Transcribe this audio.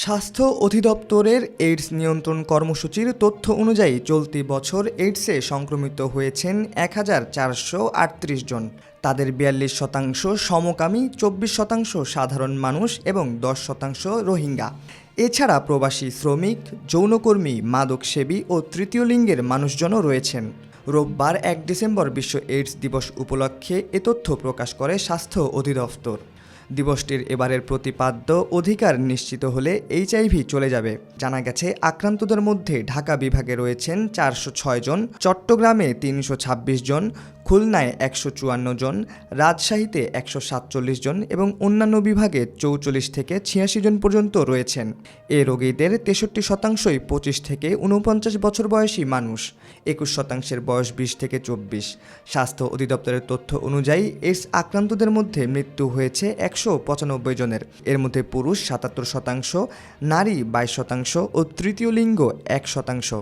স্বাস্থ্য অধিদপ্তরের এইডস নিয়ন্ত্রণ কর্মসূচির তথ্য অনুযায়ী চলতি বছর এইডসে সংক্রমিত হয়েছেন ১,৪৩৮ জন। তাদের ৪২% সমকামী, ২৪% সাধারণ মানুষ এবং ১০% রোহিঙ্গা। এছাড়া প্রবাসী শ্রমিক, যৌনকর্মী, মাদকসেবী ও তৃতীয় লিঙ্গের মানুষজনও রয়েছেন। রোববার ১ ডিসেম্বর বিশ্ব এইডস দিবস উপলক্ষে এ তথ্য প্রকাশ করে স্বাস্থ্য অধিদপ্তর। দিবসটির এবারের প্রতিপাদ্য অধিকার নিশ্চিত হলে এইচআইভি চলে যাবে। জানা গেছে, আক্রান্তদের মধ্যে ঢাকা বিভাগে রয়েছেন ৪০৬ জন, চট্টগ্রামে ৩২৬ জন, খুলনায় ১৫৪ জন, রাজশাহীতে ১৪৭ জন এবং অন্যান্য বিভাগে ৪৪ থেকে ৮৬ জন পর্যন্ত রয়েছেন। এ রোগীদের ৬৩%ই ২৫ থেকে ৪৯ বছর বয়সী মানুষ, ২১%-এর বয়স ২০ থেকে ২৪। স্বাস্থ্য অধিদপ্তরের তথ্য অনুযায়ী এইডস আক্রান্তদের মধ্যে মৃত্যু হয়েছে ১৯৫ জনের। এর মধ্যে পুরুষ ৭৭%, নারী ২২% ও তৃতীয় লিঙ্গ ১%।